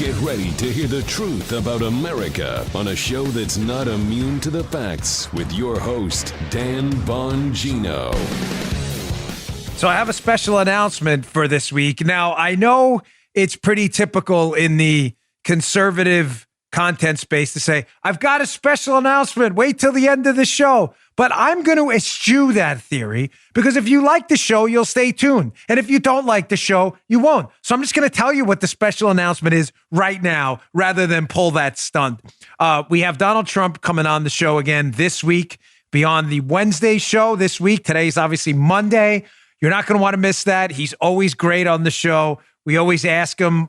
Get ready to hear the truth about America on a show that's not immune to the facts with your host, Dan Bongino. So I have a special announcement for this week. Now, I know it's pretty typical in the conservative content space to say, I've got a special announcement. Wait till the end of the show. But I'm going to eschew that theory because if you like the show, you'll stay tuned. And if you don't like the show, you won't. So I'm just going to tell you what the special announcement is right now rather than pull that stunt. We have Donald Trump coming on the show again this week beyond the Wednesday show this week. Today's obviously Monday. You're not going to want to miss that. He's always great on the show. We always ask him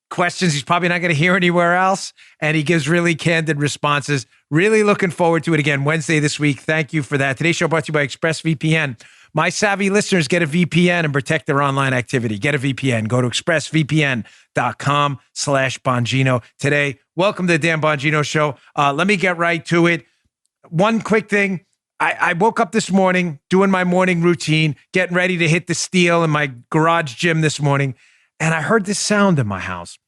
questions he's probably not going to hear anywhere else, and he gives really candid responses. Really looking forward to it again Wednesday this week. Thank you for that. Today's show brought to you by ExpressVPN. My savvy listeners get a VPN and protect their online activity. Get a VPN. Go to expressvpn.com/Bongino. Today, welcome to the Dan Bongino Show. Let me get right to it. One quick thing. I woke up this morning doing my morning routine, getting ready to hit the steel in my garage gym this morning, and I heard this sound in my house.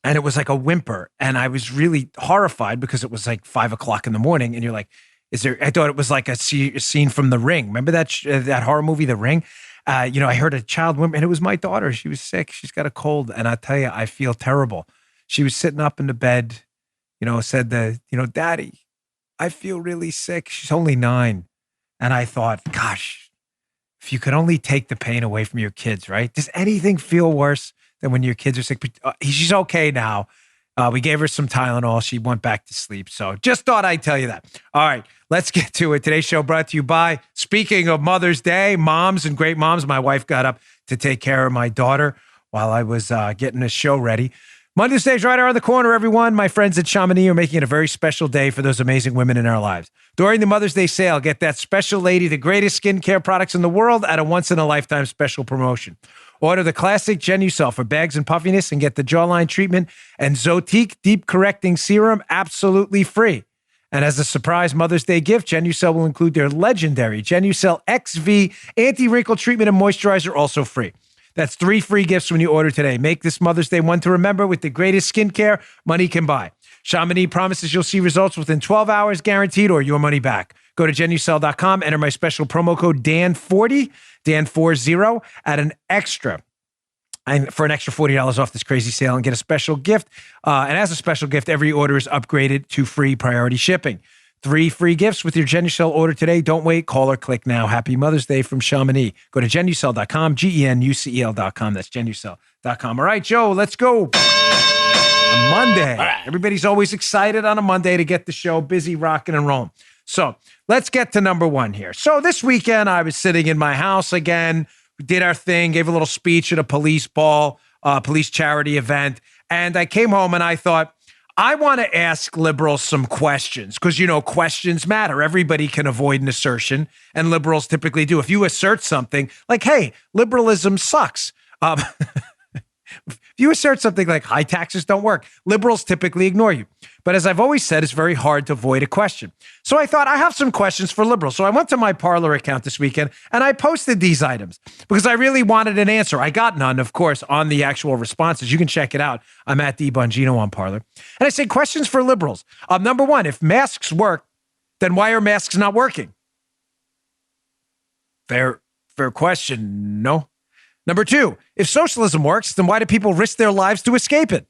And it was like a whimper. And I was really horrified because it was like 5 o'clock in the morning. And you're like, I thought it was like a scene from The Ring. Remember that horror movie, The Ring? I heard a child whimper, and it was my daughter. She was sick. She's got a cold. And I tell you, I feel terrible. She was sitting up in the bed, said Daddy, I feel really sick. She's only 9. And I thought, gosh, if you could only take the pain away from your kids, right? Does anything feel worse than when your kids are sick? She's okay now. We gave her some Tylenol. She went back to sleep. So just thought I'd tell you that. All right, let's get to it. Today's show brought to you by, speaking of Mother's Day, moms and great moms, my wife got up to take care of my daughter while I was getting the show ready. Mother's Day is right around the corner, everyone. My friends at Chamonix are making it a very special day for those amazing women in our lives. During the Mother's Day sale, get that special lady the greatest skincare products in the world at a once-in-a-lifetime special promotion. Order the classic Genucel for bags and puffiness and get the jawline treatment and Zotique Deep Correcting Serum absolutely free. And as a surprise Mother's Day gift, Genucel will include their legendary Genucel XV anti-wrinkle treatment and moisturizer also free. That's 3 free gifts when you order today. Make this Mother's Day one to remember with the greatest skincare money can buy. Chamonix promises you'll see results within 12 hours guaranteed or your money back. Go to Genucel.com, enter my special promo code DAN40, DAN40 at an extra $40 off this crazy sale and get a special gift. And as a special gift, every order is upgraded to free priority shipping. 3 free gifts with your Genucel order today. Don't wait. Call or click now. Happy Mother's Day from Chamonix. Go to Genucel.com, GENUCEL.com. That's Genucel.com. All right, Joe, let's go. A Monday. Right. Everybody's always excited on a Monday to get the show busy, rocking and rolling. So let's get to number 1 here. So this weekend, I was sitting in my house again. We did our thing, gave a little speech at a police ball, police charity event. And I came home and I thought, I want to ask liberals some questions because, questions matter. Everybody can avoid an assertion, and liberals typically do. If you assert something like, hey, liberalism sucks. If you assert something like high taxes don't work, liberals typically ignore you. But as I've always said, it's very hard to avoid a question. So I thought I have some questions for liberals. So I went to my Parler account this weekend and I posted these items because I really wanted an answer. I got none, of course, on the actual responses. You can check it out. I'm at D Bongino on Parler. And I said, questions for liberals. Number 1, if masks work, then why are masks not working? Fair question. No. Number 2, if socialism works, then why do people risk their lives to escape it?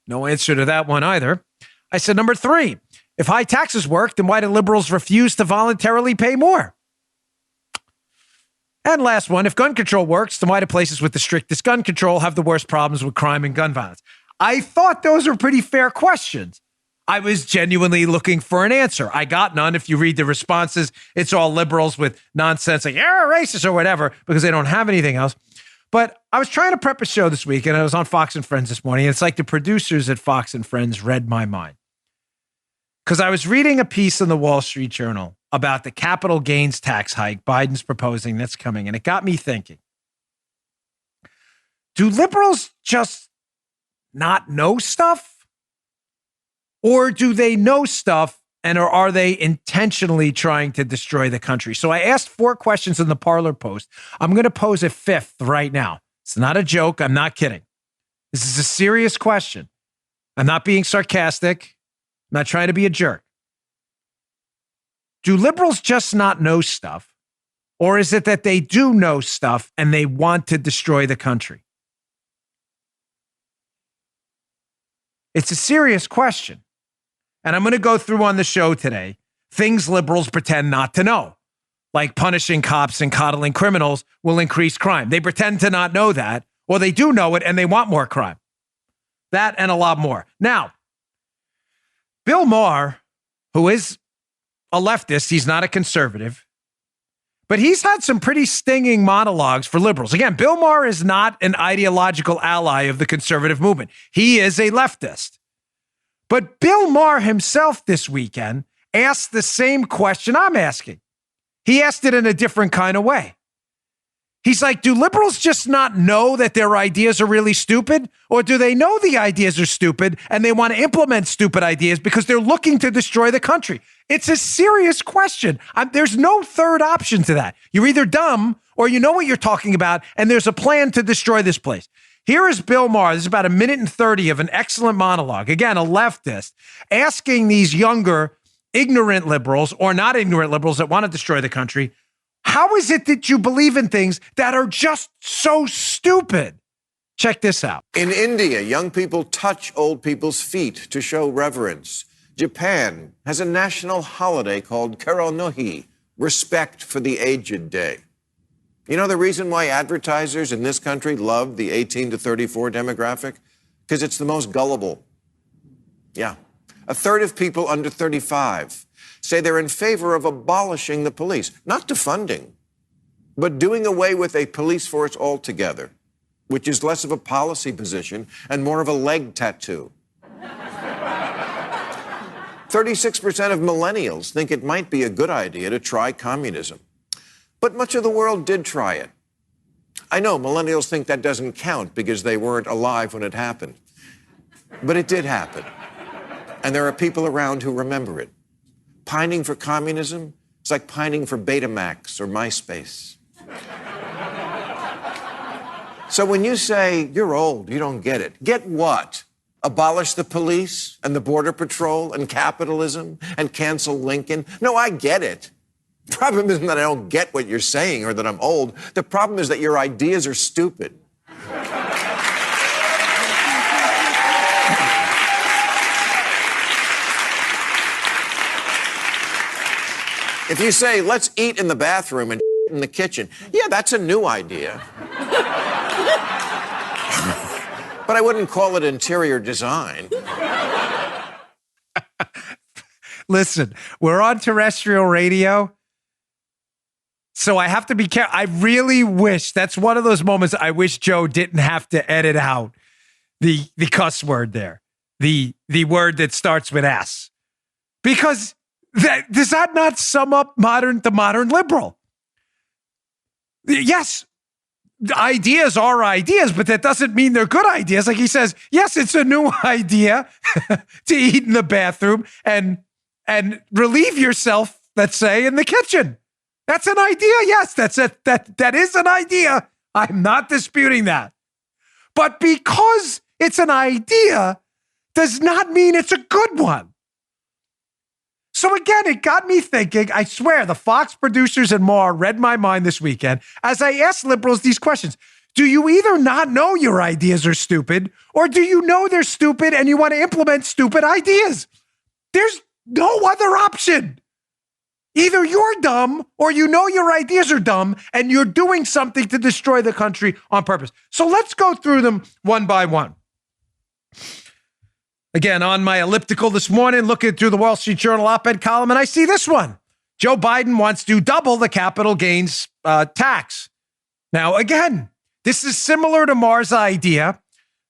No answer to that one either. I said, number 3, if high taxes work, then why do liberals refuse to voluntarily pay more? And last one, if gun control works, then why do places with the strictest gun control have the worst problems with crime and gun violence? I thought those were pretty fair questions. I was genuinely looking for an answer. I got none. If you read the responses, it's all liberals with nonsense like, you're a racist or whatever, because they don't have anything else. But I was trying to prep a show this week, and I was on Fox and Friends this morning. And it's like the producers at Fox and Friends read my mind. Because I was reading a piece in the Wall Street Journal about the capital gains tax hike Biden's proposing that's coming. And it got me thinking, do liberals just not know stuff? Or do they know stuff and or are they intentionally trying to destroy the country? So I asked 4 questions in the Parler post. I'm going to pose a 5th right now. It's not a joke. I'm not kidding. This is a serious question. I'm not being sarcastic. I'm not trying to be a jerk. Do liberals just not know stuff? Or is it that they do know stuff and they want to destroy the country? It's a serious question. And I'm going to go through on the show today things liberals pretend not to know, like punishing cops and coddling criminals will increase crime. They pretend to not know that, or they do know it and they want more crime. That and a lot more. Now, Bill Maher, who is a leftist, he's not a conservative, but he's had some pretty stinging monologues for liberals. Again, Bill Maher is not an ideological ally of the conservative movement. He is a leftist. But Bill Maher himself this weekend asked the same question I'm asking. He asked it in a different kind of way. He's like, do liberals just not know that their ideas are really stupid? Or do they know the ideas are stupid and they want to implement stupid ideas because they're looking to destroy the country? It's a serious question. There's no third option to that. You're either dumb or you know what you're talking about and there's a plan to destroy this place. Here is Bill Maher. This is about 1:30 of an excellent monologue. Again, a leftist asking these younger, ignorant liberals or not ignorant liberals that want to destroy the country, how is it that you believe in things that are just so stupid? Check this out. In India, young people touch old people's feet to show reverence. Japan has a national holiday called Koronohi, Respect for the Aged Day. You know the reason why advertisers in this country love the 18 to 34 demographic? Because it's the most gullible. Yeah. A third of people under 35 say they're in favor of abolishing the police, not defunding, but doing away with a police force altogether, which is less of a policy position and more of a leg tattoo. 36% of millennials think it might be a good idea to try communism. But much of the world did try it. I know millennials think that doesn't count because they weren't alive when it happened. But it did happen. And there are people around who remember it. Pining for communism is like pining for Betamax or MySpace. So when you say, you're old, you don't get it, get what? Abolish the police and the border patrol and capitalism and cancel Lincoln? No, I get it. The problem isn't that I don't get what you're saying or that I'm old. The problem is that your ideas are stupid. If you say, let's eat in the bathroom and in the kitchen, yeah, that's a new idea. But I wouldn't call it interior design. Listen, we're on terrestrial radio, so I have to be careful. I really wish, that's one of those moments I wish Joe didn't have to edit out the cuss word there, the word that starts with S. Because does that not sum up the modern liberal? Yes, ideas are ideas, but that doesn't mean they're good ideas. Like he says, yes, it's a new idea to eat in the bathroom and relieve yourself, let's say, in the kitchen. That's an idea. Yes, that is an idea. I'm not disputing that. But because it's an idea does not mean it's a good one. So again, it got me thinking. I swear the Fox producers and more read my mind this weekend as I asked liberals these questions. Do you either not know your ideas are stupid, or do you know they're stupid and you want to implement stupid ideas? There's no other option. Either you're dumb or you know your ideas are dumb and you're doing something to destroy the country on purpose. So let's go through them one by one. Again, on my elliptical this morning, looking through the Wall Street Journal op-ed column, and I see this one. Joe Biden wants to double the capital gains tax. Now, again, this is similar to Maher's idea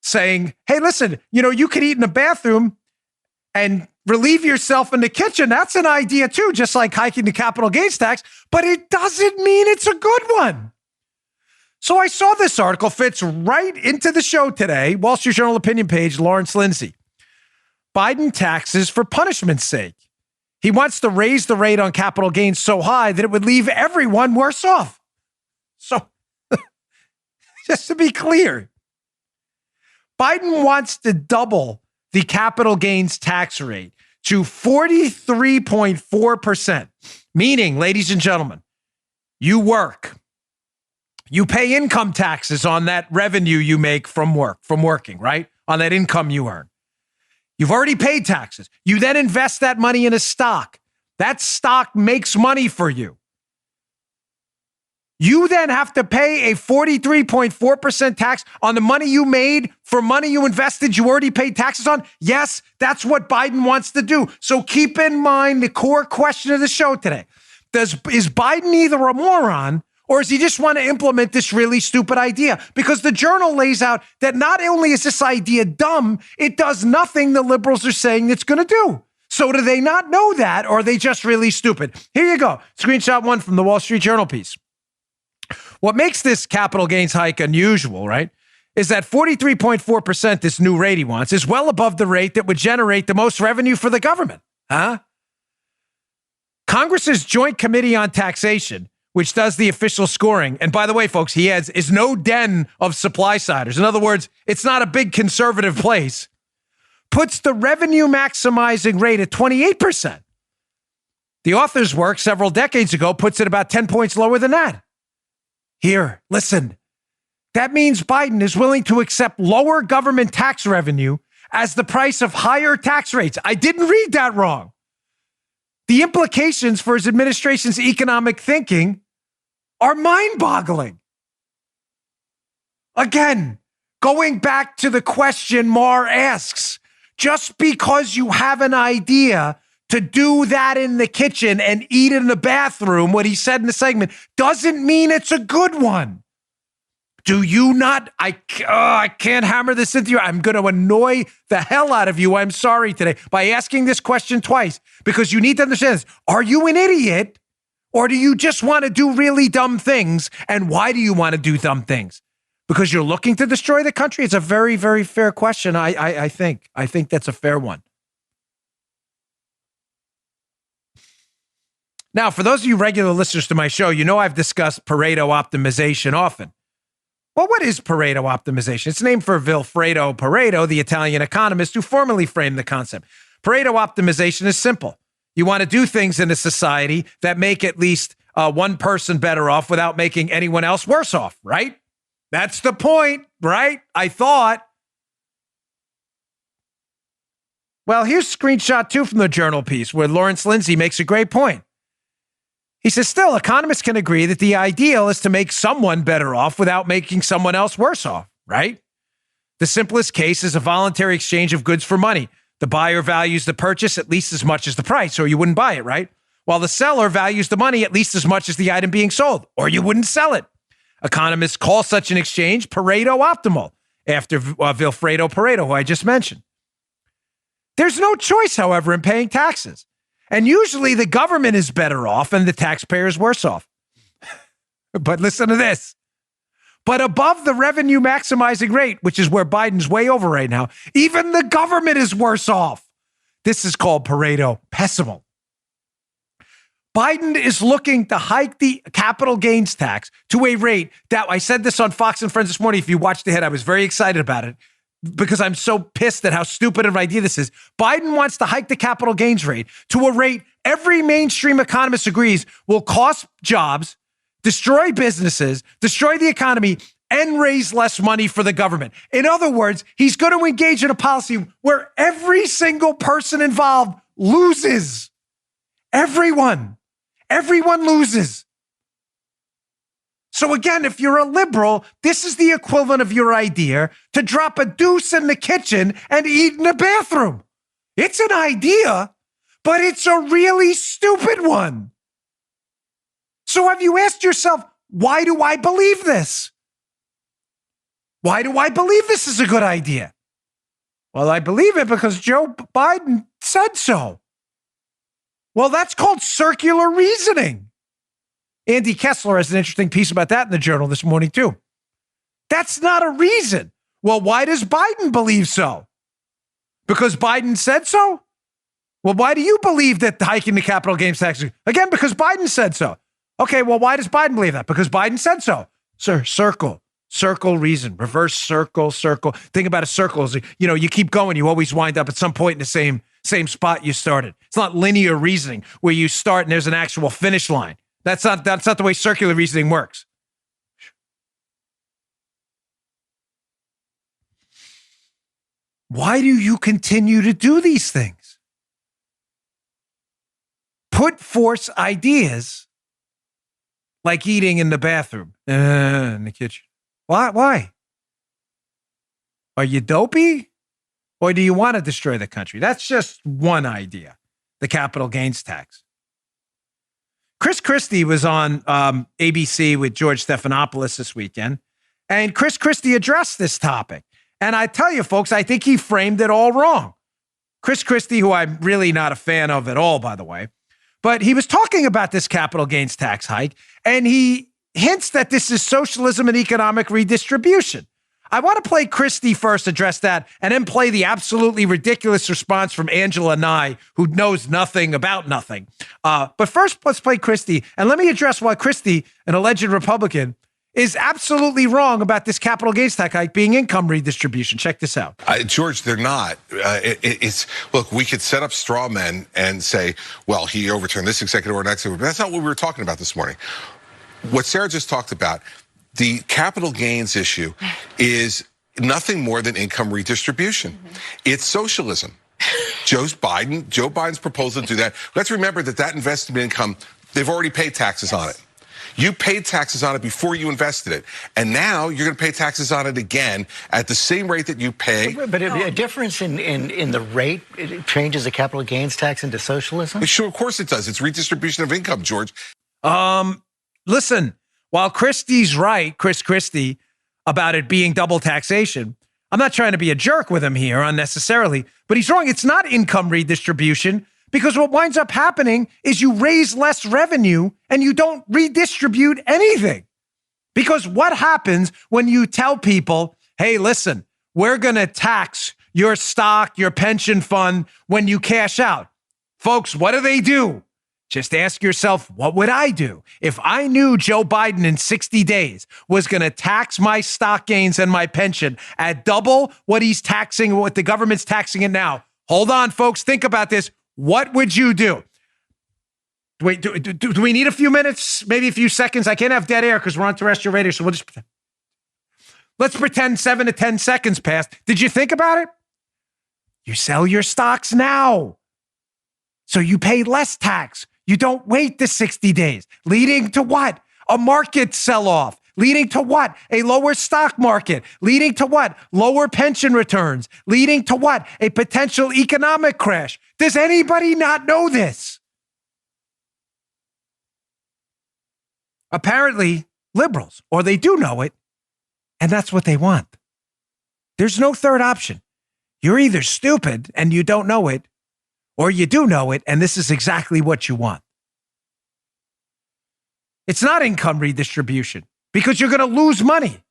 saying, hey, listen, you could eat in the bathroom and relieve yourself in the kitchen. That's an idea too, just like hiking the capital gains tax, but it doesn't mean it's a good one. So I saw this article fits right into the show today, Wall Street Journal opinion page, Lawrence Lindsay. Biden taxes for punishment's sake. He wants to raise the rate on capital gains so high that it would leave everyone worse off. So, just to be clear, Biden wants to double the capital gains tax rate to 43.4%, meaning, ladies and gentlemen, you work. You pay income taxes on that revenue you make from working, right? On that income you earn. You've already paid taxes. You then invest that money in a stock. That stock makes money for you. You then have to pay a 43.4% tax on the money you made for money you invested, you already paid taxes on. Yes, that's what Biden wants to do. So keep in mind the core question of the show today. Is Biden either a moron or does he just want to implement this really stupid idea? Because the Journal lays out that not only is this idea dumb, it does nothing the liberals are saying it's going to do. So do they not know that, or are they just really stupid? Here you go. Screenshot one from the Wall Street Journal piece. What makes this capital gains hike unusual, right, is that 43.4%, this new rate he wants, is well above the rate that would generate the most revenue for the government. Congress's Joint Committee on Taxation, which does the official scoring, and by the way, folks, he adds, is no den of supply-siders. In other words, it's not a big conservative place, puts the revenue maximizing rate at 28%. The author's work several decades ago puts it about 10 points lower than that. Here, listen. That means Biden is willing to accept lower government tax revenue as the price of higher tax rates. I didn't read that wrong. The implications for his administration's economic thinking are mind-boggling. Again, going back to the question Marr asks, just because you have an idea to do that in the kitchen and eat in the bathroom, what he said in the segment, doesn't mean it's a good one. Do you not? I can't hammer this into you. I'm going to annoy the hell out of you. I'm sorry today by asking this question twice, because you need to understand this. Are you an idiot, or do you just want to do really dumb things? And why do you want to do dumb things? Because you're looking to destroy the country? It's a very, very fair question. I think that's a fair one. Now, for those of you regular listeners to my show, you know I've discussed Pareto Optimization often. Well, what is Pareto Optimization? It's named for Vilfredo Pareto, the Italian economist who formally framed the concept. Pareto Optimization is simple. You want to do things in a society that make at least one person better off without making anyone else worse off, right? That's the point, right? I thought. Well, here's screenshot 2 from the Journal piece where Lawrence Lindsay makes a great point. He says, still, economists can agree that the ideal is to make someone better off without making someone else worse off, right? The simplest case is a voluntary exchange of goods for money. The buyer values the purchase at least as much as the price, or you wouldn't buy it, right? While the seller values the money at least as much as the item being sold, or you wouldn't sell it. Economists call such an exchange Pareto optimal, after Vilfredo Pareto, who I just mentioned. There's no choice, however, in paying taxes. And usually the government is better off and the taxpayer is worse off. But listen to this. But above the revenue maximizing rate, which is where Biden's way over right now, even the government is worse off. This is called Pareto pessimal. Biden is looking to hike the capital gains tax to a rate that, I said this on Fox and Friends this morning. If you watched the hit, I was very excited about it, because I'm so pissed at how stupid of an idea this is. Biden wants to hike the capital gains rate to a rate every mainstream economist agrees will cost jobs, destroy businesses, destroy the economy, and raise less money for the government. In other words, he's going to engage in a policy where every single person involved loses. Everyone loses. So again, if you're a liberal, this is the equivalent of your idea to drop a deuce in the kitchen and eat in the bathroom. It's an idea, but it's a really stupid one. So have you asked yourself, why do I believe this? Why do I believe this is a good idea? Well, I believe it because Joe Biden said so. Well, that's called circular reasoning. Andy Kessler has an interesting piece about that in the Journal this morning, too. That's not a reason. Well, why does Biden believe so? Because Biden said so? Well, why do you believe that hiking the capital gains tax? Again, because Biden said so. Okay, well, why does Biden believe that? Because Biden said so. Sir, circle. Circle reason, reverse circle. Think about a circle. You keep going, you always wind up at some point in the same spot you started. It's not linear reasoning where you start and there's an actual finish line. That's not the way circular reasoning works. Why do you continue to do these things? Put forth ideas like eating in the bathroom, in the kitchen. Why? Are you dopey? Or do you want to destroy the country? That's just one idea, the capital gains tax. Chris Christie was on ABC with George Stephanopoulos this weekend, and Chris Christie addressed this topic. And I tell you, folks, I think he framed it all wrong. Chris Christie, who I'm really not a fan of at all, by the way, but he was talking about this capital gains tax hike, and he hints that this is socialism and economic redistribution. I want to play Christie first, address that, and then play the absolutely ridiculous response from Angela Nye, who knows nothing about nothing. But first, let's play Christie, and let me address why Christie, an alleged Republican, is absolutely wrong about this capital gains tax hike being income redistribution. Check this out. George, they're not. Look, we could set up straw men and say, well, he overturned this executive order, but that's not what we were talking about this morning. What Sarah just talked about, the capital gains issue is nothing more than income redistribution. It's socialism. Joe Biden's proposal to do that. Let's remember that investment income, they've already paid taxes on it. You paid taxes on it before you invested it. And now you're going to pay taxes on it again at the same rate that you pay. But a difference in the rate, it changes the capital gains tax into socialism? Sure, of course it does. It's redistribution of income, George. Listen, while Christie's right, Chris Christie, about it being double taxation, I'm not trying to be a jerk with him here unnecessarily, but he's wrong. It's not income redistribution, because what winds up happening is you raise less revenue and you don't redistribute anything. Because what happens when you tell people, hey, listen, we're going to tax your stock, your pension fund when you cash out? Folks, what do? Just ask yourself, what would I do if I knew Joe Biden in 60 days was going to tax my stock gains and my pension at double what he's taxing, what the government's taxing it now? Hold on, folks. Think about this. What would you do? Wait, do we need a few minutes, maybe a few seconds? I can't have dead air because we're on terrestrial radio, so we'll just pretend. Let's pretend 7 to 10 seconds passed. Did you think about it? You sell your stocks now, so you pay less tax. You don't wait the 60 days, leading to what? A market sell-off. Leading to what? A lower stock market. Leading to what? Lower pension returns. Leading to what? A potential economic crash. Does anybody not know this? Apparently, liberals, or they do know it, and that's what they want. There's no third option. You're either stupid and you don't know it, or you do know it, and this is exactly what you want. It's not income redistribution because you're going to lose money.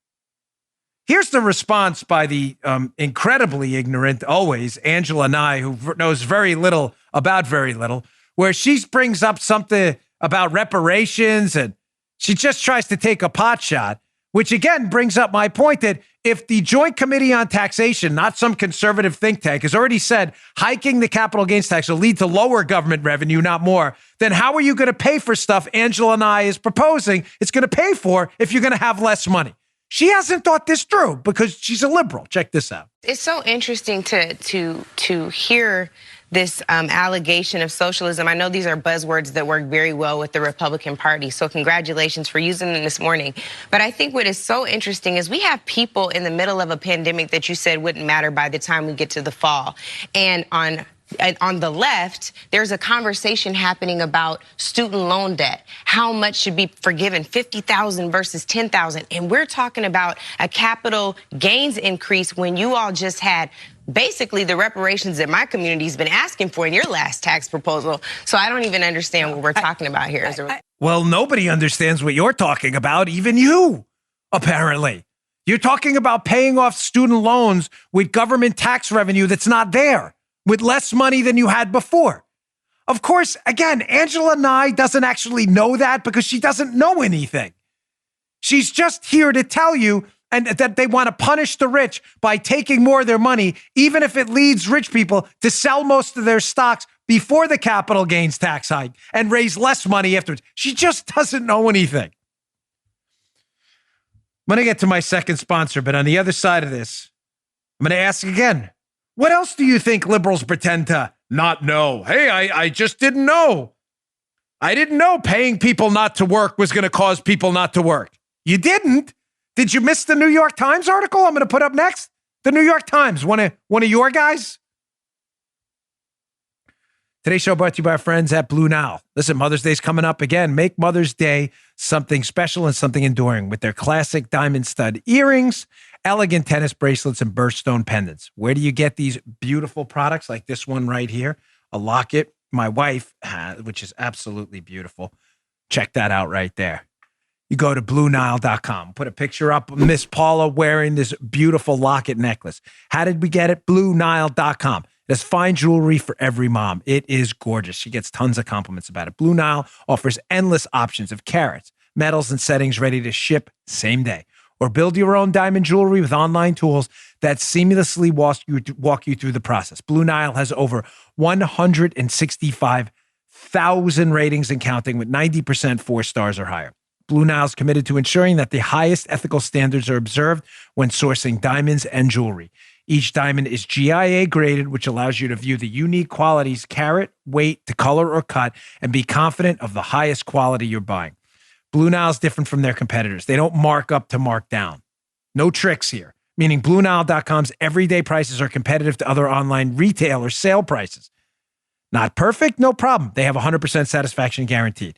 Here's the response by the incredibly ignorant, always, Angela Nye, who knows very little about very little, where she brings up something about reparations and she just tries to take a pot shot, which again brings up my point that if the Joint Committee on Taxation, not some conservative think tank, has already said hiking the capital gains tax will lead to lower government revenue, not more, then how are you going to pay for stuff Angela Nye is proposing it's going to pay for if you're going to have less money? She hasn't thought this through because she's a liberal. Check this out. It's so interesting to hear this allegation of socialism. I know these are buzzwords that work very well with the Republican Party, so congratulations for using them this morning. But I think what is so interesting is we have people in the middle of a pandemic that you said wouldn't matter by the time we get to the fall. And on the left, there's a conversation happening about student loan debt. How much should be forgiven? 50,000 versus 10,000. And we're talking about a capital gains increase when you all just had basically the reparations that my community's been asking for in your last tax proposal. So I don't even understand what we're talking about here. Well, nobody understands what you're talking about, even you, apparently. You're talking about paying off student loans with government tax revenue that's not there, with less money than you had before. Of course, again, Angela Nye doesn't actually know that because she doesn't know anything. She's just here to tell you and that they want to punish the rich by taking more of their money, even if it leads rich people to sell most of their stocks before the capital gains tax hike and raise less money afterwards. She just doesn't know anything. I'm going to get to my second sponsor, but on the other side of this, I'm going to ask again, what else do you think liberals pretend to not know? Hey, I just didn't know. I didn't know paying people not to work was going to cause people not to work. You didn't? Did you miss the New York Times article I'm going to put up next? The New York Times, one of your guys? Today's show brought to you by our friends at Blue Nile. Listen, Mother's Day's coming up again. Make Mother's Day something special and something enduring with their classic diamond stud earrings, elegant tennis bracelets, and birthstone pendants. Where do you get these beautiful products like this one right here? A locket my wife has, which is absolutely beautiful. Check that out right there. You go to BlueNile.com. Put a picture up of Miss Paula wearing this beautiful locket necklace. How did we get it? BlueNile.com. There's fine jewelry for every mom. It is gorgeous. She gets tons of compliments about it. Blue Nile offers endless options of carats, metals, and settings ready to ship same day. Or build your own diamond jewelry with online tools that seamlessly walk you through the process. Blue Nile has over 165,000 ratings and counting, with 90% 4 stars or higher. Blue Nile is committed to ensuring that the highest ethical standards are observed when sourcing diamonds and jewelry. Each diamond is GIA graded, which allows you to view the unique qualities, carat, weight, to color, or cut, and be confident of the highest quality you're buying. Blue Nile is different from their competitors. They don't mark up to mark down. No tricks here, meaning BlueNile.com's everyday prices are competitive to other online retail or sale prices. Not perfect? No problem. They have 100% satisfaction guaranteed.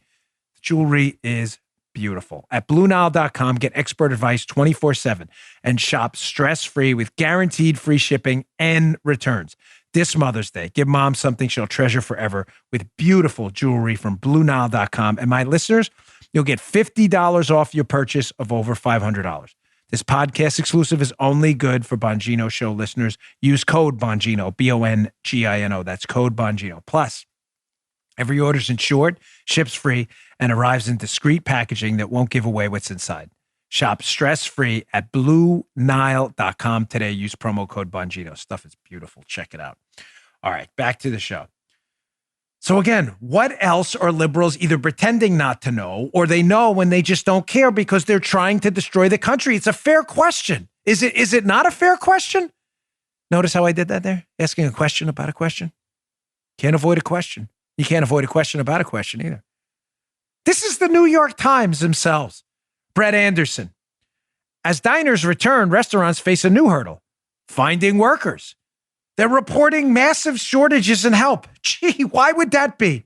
The jewelry is beautiful. At BlueNile.com, get expert advice 24/7 and shop stress-free with guaranteed free shipping and returns. This Mother's Day, give mom something she'll treasure forever with beautiful jewelry from BlueNile.com. And my listeners, you'll get $50 off your purchase of over $500. This podcast exclusive is only good for Bongino Show listeners. Use code Bongino, Bongino. That's code Bongino. Plus, every order's insured, ships free, and arrives in discreet packaging that won't give away what's inside. Shop stress-free at BlueNile.com today. Use promo code Bongino. Stuff is beautiful. Check it out. All right, back to the show. So again, what else are liberals either pretending not to know, or they know when they just don't care because they're trying to destroy the country? It's a fair question. Is it not a fair question? Notice how I did that there? Asking a question about a question. Can't avoid a question. You can't avoid a question about a question either. This is the New York Times themselves. Brett Anderson. As diners return, restaurants face a new hurdle: finding workers. They're reporting massive shortages in help. Gee, why would that be?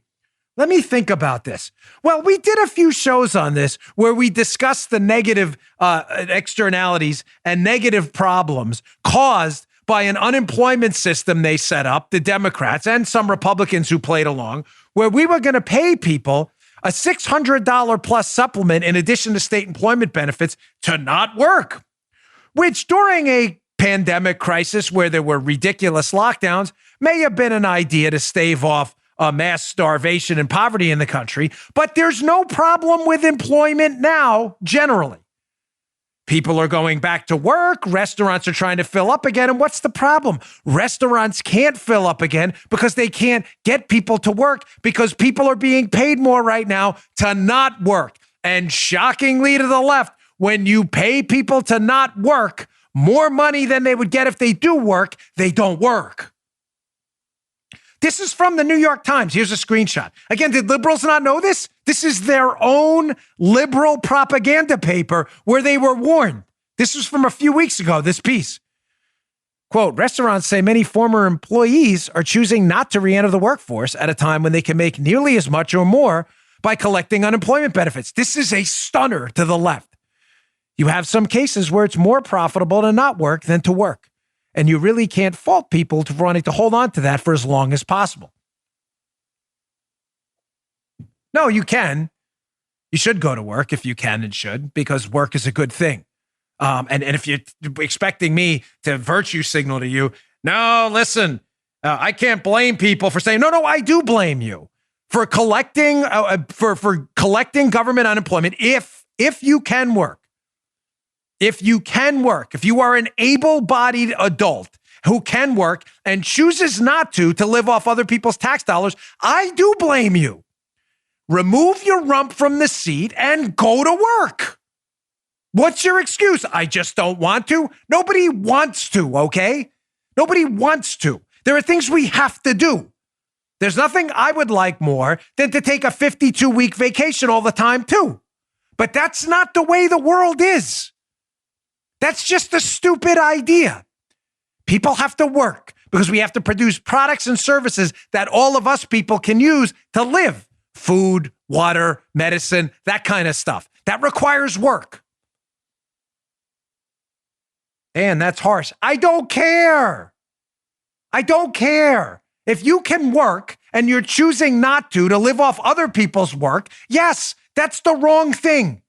Let me think about this. Well, we did a few shows on this where we discussed the negative externalities and negative problems caused by an unemployment system they set up, the Democrats and some Republicans who played along, where we were going to pay people a $600 plus supplement in addition to state employment benefits to not work, which during a pandemic crisis where there were ridiculous lockdowns may have been an idea to stave off mass starvation and poverty in the country. But there's no problem with employment now, generally. People are going back to work. Restaurants are trying to fill up again. And what's the problem? Restaurants can't fill up again because they can't get people to work, because people are being paid more right now to not work. And shockingly to the left, when you pay people to not work more money than they would get if they do work, they don't work. This is from the New York Times. Here's a screenshot. Again, did liberals not know this? This is their own liberal propaganda paper where they were warned. This was from a few weeks ago, this piece. Quote, restaurants say many former employees are choosing not to re-enter the workforce at a time when they can make nearly as much or more by collecting unemployment benefits. This is a stunner to the left. You have some cases where it's more profitable to not work than to work. And you really can't fault people for wanting to hold on to that for as long as possible. No, you can. You should go to work if you can and should, because work is a good thing. And if you're expecting me to virtue signal to you, no, listen, I can't blame people for saying, no, I do blame you for collecting for collecting government unemployment if you can work. if you can work, if you are an able-bodied adult who can work and chooses not to live off other people's tax dollars, I do blame you. Remove your rump from the seat and go to work. What's your excuse? I just don't want to. Nobody wants to, okay? Nobody wants to. There are things we have to do. There's nothing I would like more than to take a 52-week vacation all the time, too. But that's not the way the world is. That's just a stupid idea. People have to work because we have to produce products and services that all of us people can use to live. Food, water, medicine, that kind of stuff. That requires work. And that's harsh. I don't care. I don't care. If you can work and you're choosing not to live off other people's work, yes, that's the wrong thing.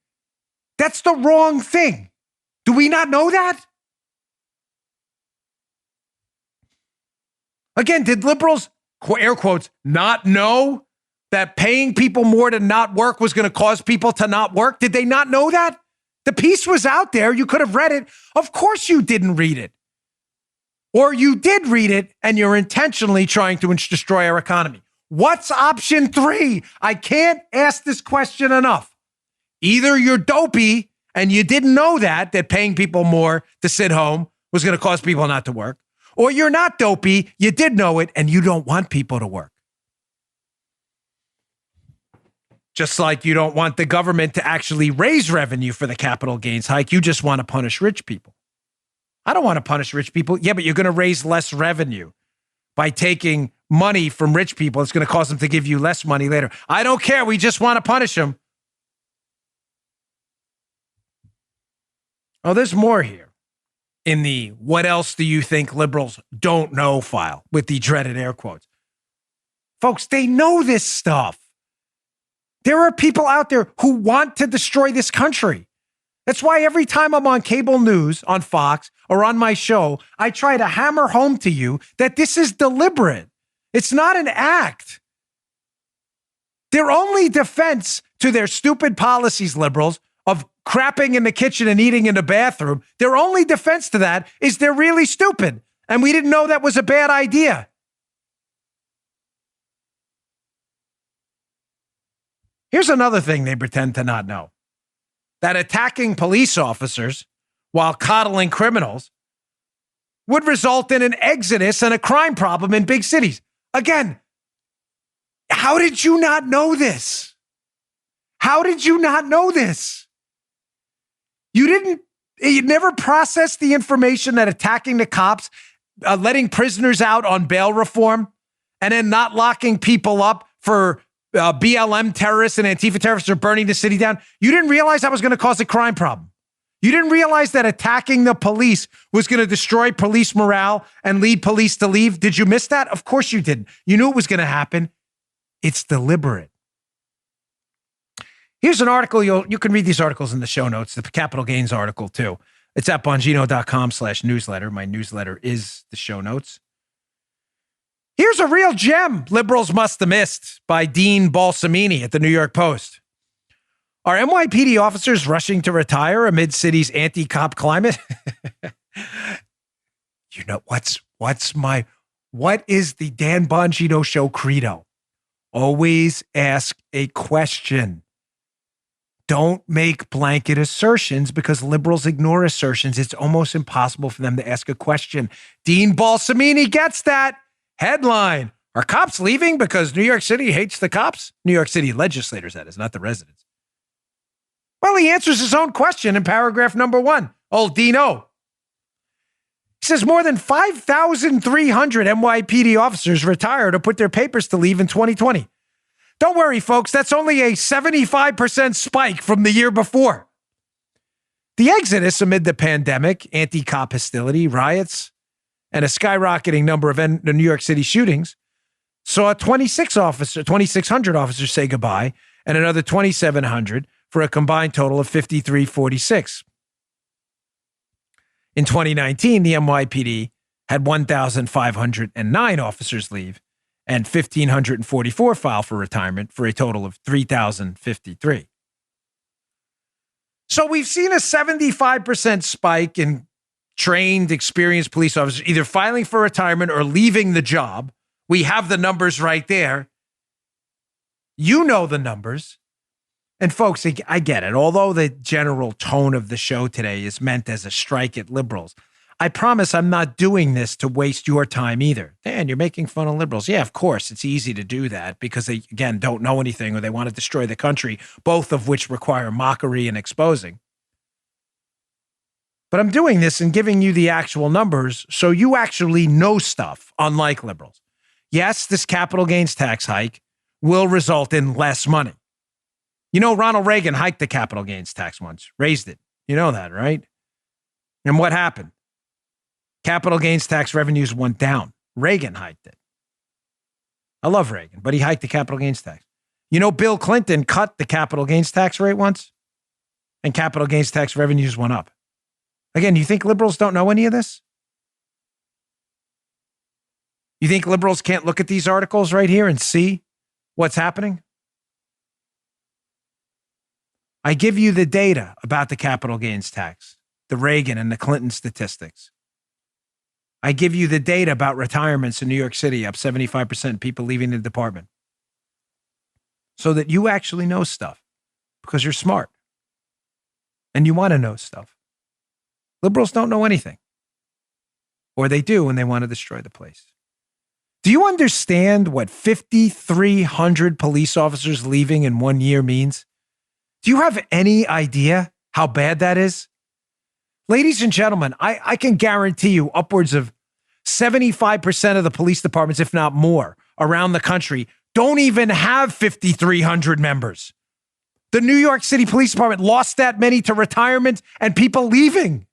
That's the wrong thing. Do we not know that? Again, did liberals, air quotes, not know that paying people more to not work was going to cause people to not work? Did they not know that? The piece was out there. You could have read it. Of course you didn't read it. Or you did read it and you're intentionally trying to destroy our economy. What's option 3? I can't ask this question enough. Either you're dopey and you didn't know that paying people more to sit home was going to cause people not to work, or you're not dopey, you did know it, and you don't want people to work. Just like you don't want the government to actually raise revenue for the capital gains hike, you just want to punish rich people. I don't want to punish rich people. Yeah, but you're going to raise less revenue by taking money from rich people. It's going to cause them to give you less money later. I don't care. We just want to punish them. Oh, there's more here in the what else do you think liberals don't know file with the dreaded air quotes. Folks, they know this stuff. There are people out there who want to destroy this country. That's why every time I'm on cable news, on Fox, or on my show, I try to hammer home to you that this is deliberate. It's not an act. Their only defense to their stupid policies, liberals, of crapping in the kitchen and eating in the bathroom, their only defense to that is they're really stupid. And we didn't know that was a bad idea. Here's another thing they pretend to not know. That attacking police officers while coddling criminals would result in an exodus and a crime problem in big cities. Again, how did you not know this? How did you not know this? You never processed the information that attacking the cops, letting prisoners out on bail reform, and then not locking people up for BLM terrorists and Antifa terrorists are burning the city down. You didn't realize that was going to cause a crime problem. You didn't realize that attacking the police was going to destroy police morale and lead police to leave. Did you miss that? Of course you didn't. You knew it was going to happen. It's deliberate. Here's an article. You can read these articles in the show notes, the capital gains article too. It's at bongino.com/newsletter. My newsletter is the show notes. Here's a real gem liberals must have missed by Dean Balsamini at the New York Post. Are NYPD officers rushing to retire amid city's anti-cop climate? You know, what is the Dan Bongino show credo? Always ask a question. Don't make blanket assertions because liberals ignore assertions. It's almost impossible for them to ask a question. Dean Balsamini gets that. Headline, are cops leaving because New York City hates the cops? New York City legislators, that is, not the residents. Well, he answers his own question in paragraph number 1. Old Dino. He says more than 5,300 NYPD officers retired or put their papers to leave in 2020. Don't worry, folks. That's only a 75% spike from the year before. The exodus amid the pandemic, anti-cop hostility, riots, and a skyrocketing number of the New York City shootings saw 2,600 officers say goodbye and another 2,700 for a combined total of 5,346. In 2019, the NYPD had 1,509 officers leave and 1,544 file for retirement for a total of 3,053. So we've seen a 75% spike in trained, experienced police officers either filing for retirement or leaving the job. We have the numbers right there. You know the numbers. And folks, I get it. Although the general tone of the show today is meant as a strike at liberals, I promise I'm not doing this to waste your time either. Dan, you're making fun of liberals. Yeah, of course, it's easy to do that because they, again, don't know anything or they want to destroy the country, both of which require mockery and exposing. But I'm doing this and giving you the actual numbers so you actually know stuff, unlike liberals. Yes, this capital gains tax hike will result in less money. You know, Ronald Reagan hiked the capital gains tax once, raised it. You know that, right? And what happened? Capital gains tax revenues went down. Reagan hiked it. I love Reagan, but he hiked the capital gains tax. You know, Bill Clinton cut the capital gains tax rate once, and capital gains tax revenues went up. Again, you think liberals don't know any of this? You think liberals can't look at these articles right here and see what's happening? I give you the data about the capital gains tax, the Reagan and the Clinton statistics. I give you the data about retirements in New York City, up 75% people leaving the department. So that you actually know stuff because you're smart and you want to know stuff. Liberals don't know anything. Or they do and they want to destroy the place. Do you understand what 5,300 police officers leaving in 1 year means? Do you have any idea how bad that is? Ladies and gentlemen, I can guarantee you upwards of 75% of the police departments, if not more, around the country don't even have 5,300 members. The New York City Police Department lost that many to retirement and people leaving.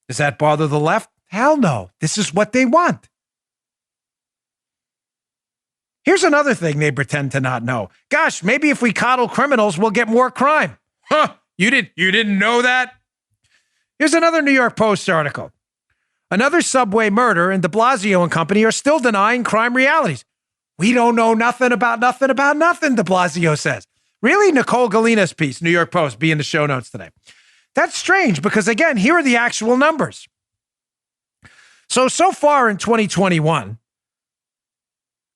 Does that bother the left? Hell no. This is what they want. Here's another thing they pretend to not know. Gosh, maybe if we coddle criminals, we'll get more crime. Huh, you didn't know that? Here's another New York Post article. Another subway murder, and de Blasio and company are still denying crime realities. We don't know nothing about de Blasio says. Really? Nicole Galina's piece, New York Post, be in the show notes today. That's strange because, again, here are the actual numbers. So far in 2021,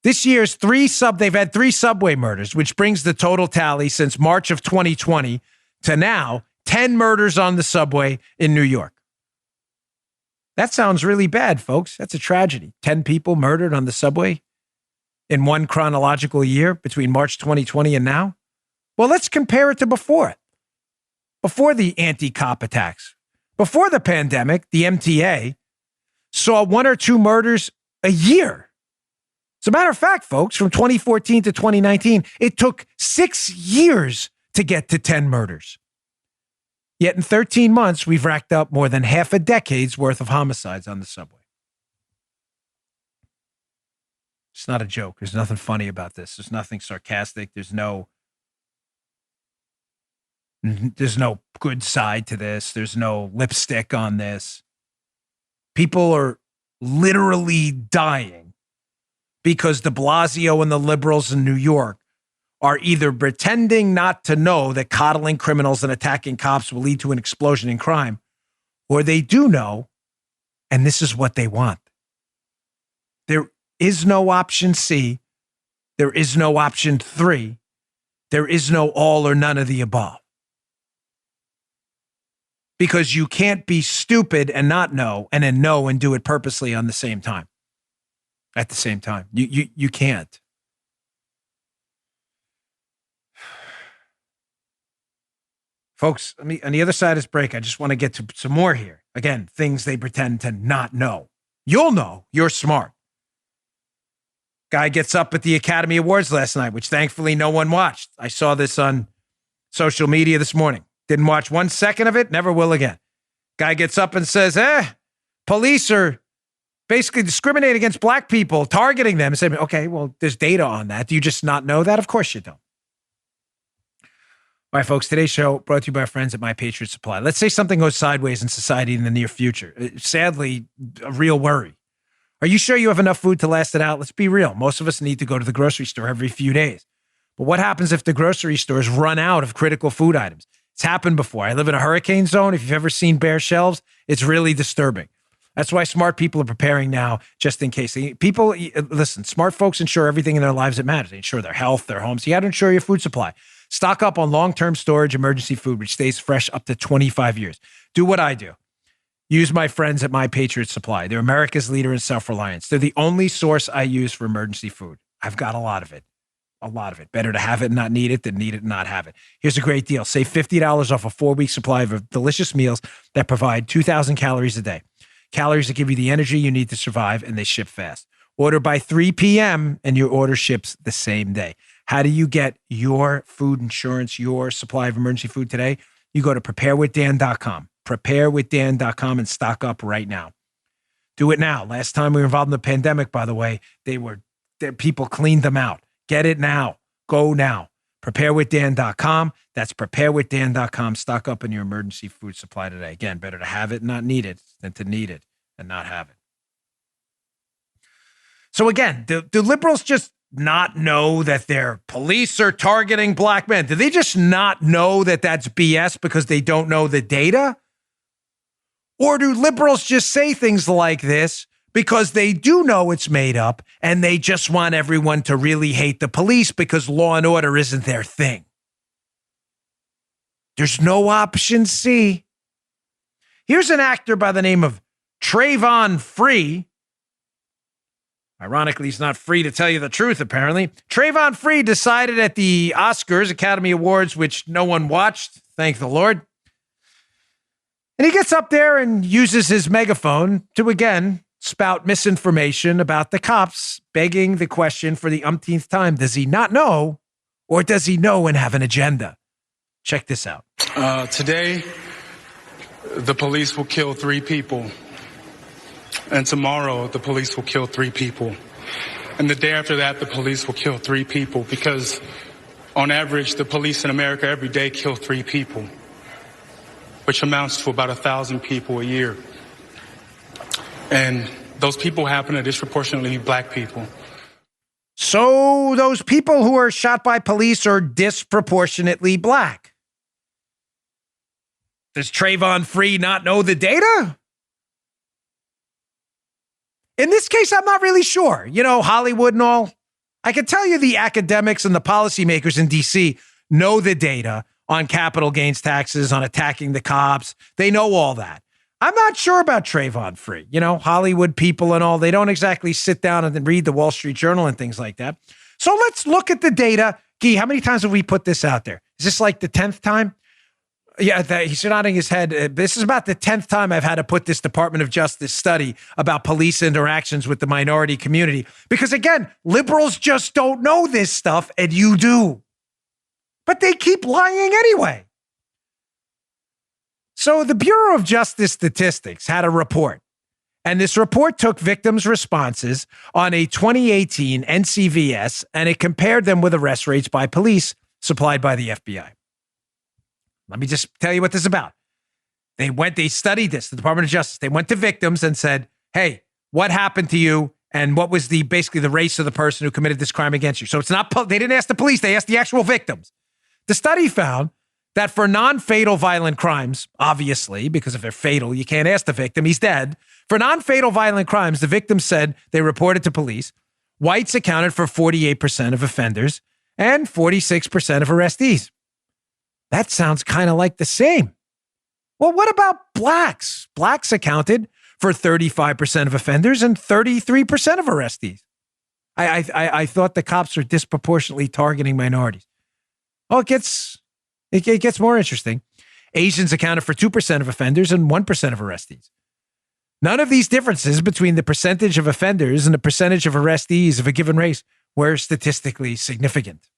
this year's they've had 3 subway murders, which brings the total tally since March of 2020 to now 10 murders on the subway in New York. That sounds really bad, folks. That's a tragedy. 10 people murdered on the subway in one chronological year between March 2020 and now. Well, let's compare it to before the anti-cop attacks. Before the pandemic, the MTA saw 1 or 2 murders a year. As a matter of fact, folks, from 2014 to 2019, it took 6 years to get to 10 murders. Yet in 13 months, we've racked up more than half a decade's worth of homicides on the subway. It's not a joke. There's nothing funny about this. There's nothing sarcastic. There's no good side to this. There's no lipstick on this. People are literally dying because de Blasio and the liberals in New York are either pretending not to know that coddling criminals and attacking cops will lead to an explosion in crime, or they do know, and this is what they want. There is no option C. There is no option 3. There is no all or none of the above. Because you can't be stupid and not know, and then know and do it purposely on the same time. At the same time. You can't. Folks, on the other side of this break, I just want to get to some more here. Again, things they pretend to not know. You'll know. You're smart. Guy gets up at the Academy Awards last night, which thankfully no one watched. I saw this on social media this morning. Didn't watch 1 second of it. Never will again. Guy gets up and says, police are basically discriminating against black people, targeting them. And say, okay, well, there's data on that. Do you just not know that? Of course you don't. All right, folks, today's show brought to you by our friends at My Patriot Supply. Let's say something goes sideways in society in the near future. Sadly, a real worry. Are you sure you have enough food to last it out? Let's be real. Most of us need to go to the grocery store every few days. But what happens if the grocery stores run out of critical food items? It's happened before. I live in a hurricane zone. If you've ever seen bare shelves, it's really disturbing. That's why smart people are preparing now, just in case. People, listen, smart folks insure everything in their lives that matters. They insure their health, their homes. You got to insure your food supply. Stock up on long-term storage emergency food, which stays fresh up to 25 years. Do what I do. Use my friends at My Patriot Supply. They're America's leader in self-reliance. They're the only source I use for emergency food. I've got a lot of it. A lot of it. Better to have it and not need it than need it and not have it. Here's a great deal. Save $50 off a 4-week supply of delicious meals that provide 2,000 calories a day. Calories that give you the energy you need to survive, and they ship fast. Order by 3 p.m. and your order ships the same day. How do you get your food insurance, your supply of emergency food today? You go to preparewithdan.com. Preparewithdan.com and stock up right now. Do it now. Last time we were involved in the pandemic, by the way, people cleaned them out. Get it now. Go now. Preparewithdan.com. That's preparewithdan.com. Stock up on your emergency food supply today. Again, better to have it and not need it than to need it and not have it. So again, do liberals just not know that their police are targeting black men? Do they just not know that that's BS because they don't know the data? Or do liberals just say things like this because they do know it's made up and they just want everyone to really hate the police because law and order isn't their thing? There's no option C. Here's an actor by the name of Trayvon Free. Ironically, he's not free to tell you the truth, apparently. Trayvon Free decided at the Oscars, Academy Awards, which no one watched, thank the Lord. And he gets up there and uses his megaphone to, again, spout misinformation about the cops, begging the question for the umpteenth time. Does he not know, or does he know and have an agenda? Check this out. Today, the police will kill 3 people. And tomorrow, the police will kill 3 people. And the day after that, the police will kill 3 people. Because on average, the police in America every day kill 3 people, which amounts to about 1,000 people a year. And those people happen to disproportionately be black people. So those people who are shot by police are disproportionately black. Does Trayvon Free not know the data? In this case, I'm not really sure. You know, Hollywood and all. I can tell you the academics and the policymakers in D.C. know the data on capital gains taxes, on attacking the cops. They know all that. I'm not sure about Trayvon Free. You know, Hollywood people and all, they don't exactly sit down and then read the Wall Street Journal and things like that. So let's look at the data. Guy, how many times have we put this out there? Is this like the 10th time? Yeah, he's nodding his head. This is about the 10th time I've had to put this Department of Justice study about police interactions with the minority community. Because again, liberals just don't know this stuff, and you do. But they keep lying anyway. So the Bureau of Justice Statistics had a report, and this report took victims' responses on a 2018 NCVS, and it compared them with arrest rates by police supplied by the FBI. Let me just tell you what this is about. They studied this, the Department of Justice. They went to victims and said, hey, what happened to you? And what was basically the race of the person who committed this crime against you? So it's not, they didn't ask the police, they asked the actual victims. The study found that for non-fatal violent crimes, obviously, because if they're fatal, you can't ask the victim, he's dead. For non-fatal violent crimes, the victims said they reported to police. Whites accounted for 48% of offenders and 46% of arrestees. That sounds kind of like the same. Well, what about blacks? Blacks accounted for 35% of offenders and 33% of arrestees. I thought the cops were disproportionately targeting minorities. Oh, it gets more interesting. Asians accounted for 2% of offenders and 1% of arrestees. None of these differences between the percentage of offenders and the percentage of arrestees of a given race were statistically significant.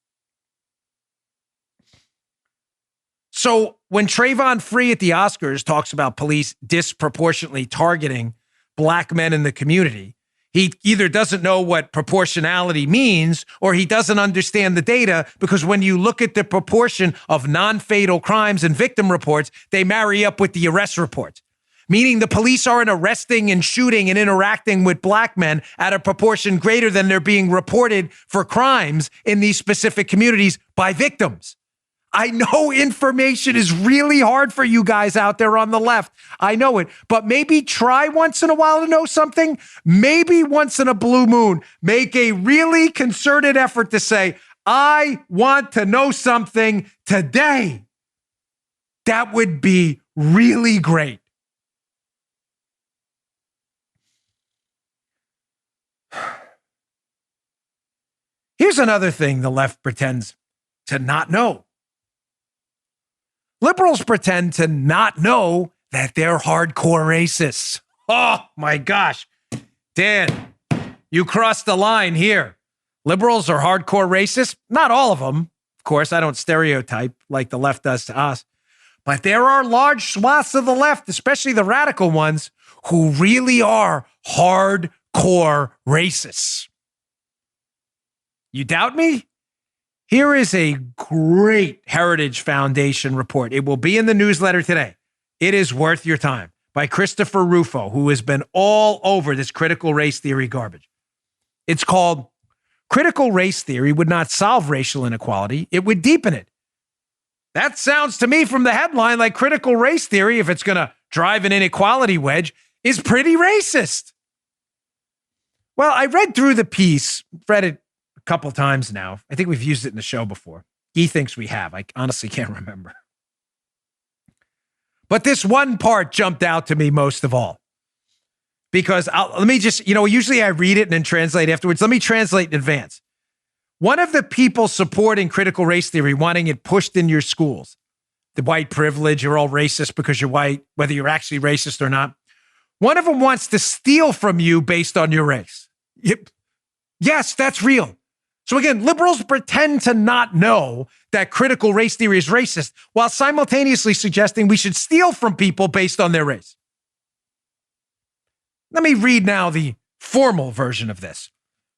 So when Trayvon Free at the Oscars talks about police disproportionately targeting black men in the community, he either doesn't know what proportionality means or he doesn't understand the data, because when you look at the proportion of non-fatal crimes and victim reports, they marry up with the arrest reports. meaning the police aren't arresting and shooting and interacting with black men at a proportion greater than they're being reported for crimes in these specific communities by victims. I know information is really hard for you guys out there on the left. I know it, but maybe try once in a while to know something. Maybe once in a blue moon, make a really concerted effort to say, I want to know something today. That would be really great. Here's another thing the left pretends to not know. Liberals pretend to not know that they're hardcore racists. Oh my gosh. Dan, you crossed the line here. Liberals are hardcore racists. Not all of them. Of course, I don't stereotype like the left does to us. But there are large swaths of the left, especially the radical ones, who really are hardcore racists. You doubt me? Here is a great Heritage Foundation report. It will be in the newsletter today. It is worth your time, by Christopher Rufo, who has been all over this critical race theory garbage. It's called Critical Race Theory Would Not Solve Racial Inequality. It would deepen it. That sounds to me from the headline like critical race theory, if it's going to drive an inequality wedge, is pretty racist. Well, I read through the piece, read it a couple times now. I think we've used it in the show before. He thinks we have. I honestly can't remember. But this one part jumped out to me most of all. Because let me just, usually I read it and then translate afterwards. Let me translate in advance. One of the people supporting critical race theory, wanting it pushed in your schools, the white privilege, you're all racist because you're white, whether you're actually racist or not. One of them wants to steal from you based on your race. Yes, that's real. So again, liberals pretend to not know that critical race theory is racist while simultaneously suggesting we should steal from people based on their race. Let me read now the formal version of this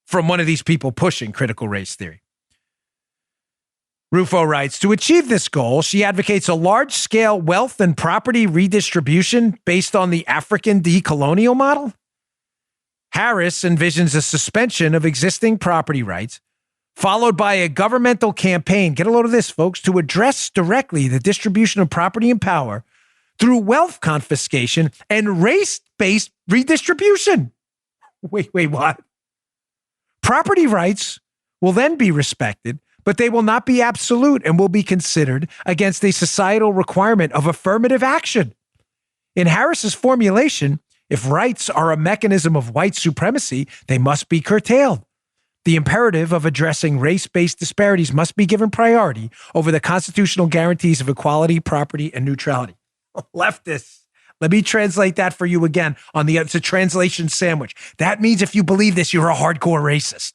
from one of these people pushing critical race theory. Rufo writes, to achieve this goal, she advocates a large-scale wealth and property redistribution based on the African decolonial model. Harris envisions a suspension of existing property rights, followed by a governmental campaign, get a load of this, folks, to address directly the distribution of property and power through wealth confiscation and race-based redistribution. Wait, what? Property rights will then be respected, but they will not be absolute and will be considered against a societal requirement of affirmative action. In Harris's formulation, if rights are a mechanism of white supremacy, they must be curtailed. The imperative of addressing race-based disparities must be given priority over the constitutional guarantees of equality, property, and neutrality. Leftists, let me translate that for you again. It's a translation sandwich. That means if you believe this, you're a hardcore racist.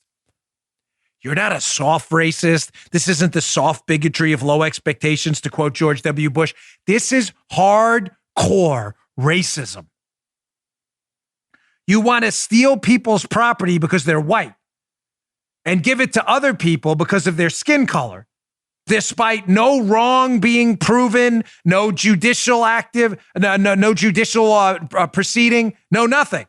You're not a soft racist. This isn't the soft bigotry of low expectations, to quote George W. Bush. This is hardcore racism. You want to steal people's property because they're white and give it to other people because of their skin color, despite no wrong being proven, no judicial proceeding, no nothing.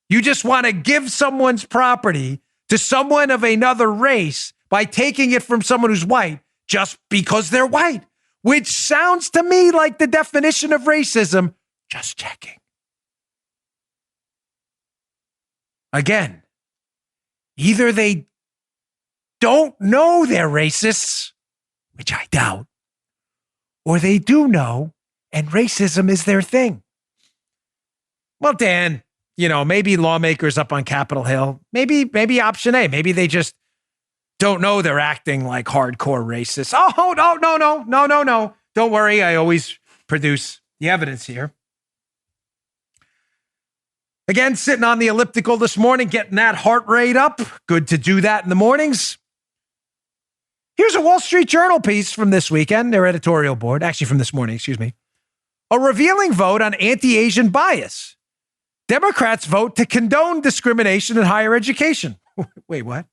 You just want to give someone's property to someone of another race by taking it from someone who's white just because they're white, which sounds to me like the definition of racism. Just checking. Again, either they don't know they're racists, which I doubt, or they do know, and racism is their thing. Well, Dan, maybe lawmakers up on Capitol Hill, maybe option A, maybe they just don't know they're acting like hardcore racists. Oh, no. Don't worry, I always produce the evidence here. Again, sitting on the elliptical this morning, getting that heart rate up. Good to do that in the mornings. Here's a Wall Street Journal piece from this weekend, their editorial board, actually from this morning, excuse me. A revealing vote on anti-Asian bias. Democrats vote to condone discrimination in higher education. Wait, what?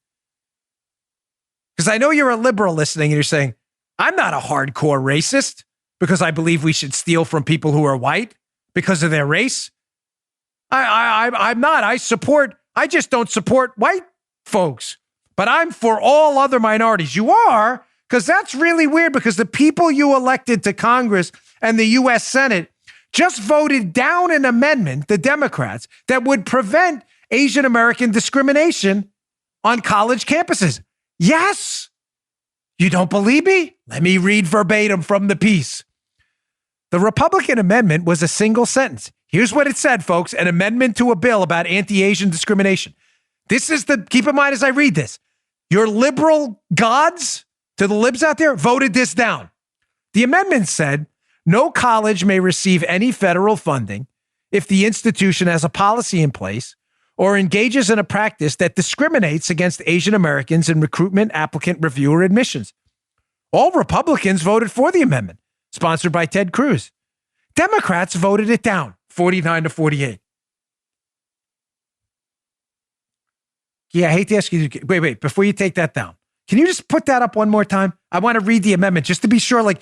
Because I know you're a liberal listening and you're saying, I'm not a hardcore racist because I believe we should steal from people who are white. because of their race. I'm not. I just don't support white folks. But I'm for all other minorities. You are, because that's really weird, because the people you elected to Congress and the U.S. Senate just voted down an amendment, the Democrats, that would prevent Asian American discrimination on college campuses. Yes. You don't believe me? Let me read verbatim from the piece. The Republican amendment was a single sentence. Here's what it said, folks: an amendment to a bill about anti-Asian discrimination. Keep in mind as I read this, your liberal gods, to the libs out there, voted this down. The amendment said, no college may receive any federal funding if the institution has a policy in place or engages in a practice that discriminates against Asian Americans in recruitment, applicant review, or admissions. All Republicans voted for the amendment, sponsored by Ted Cruz. Democrats voted it down, 49-48. Yeah, I hate to ask you. Wait, before you take that down, can you just put that up one more time? I want to read the amendment just to be sure,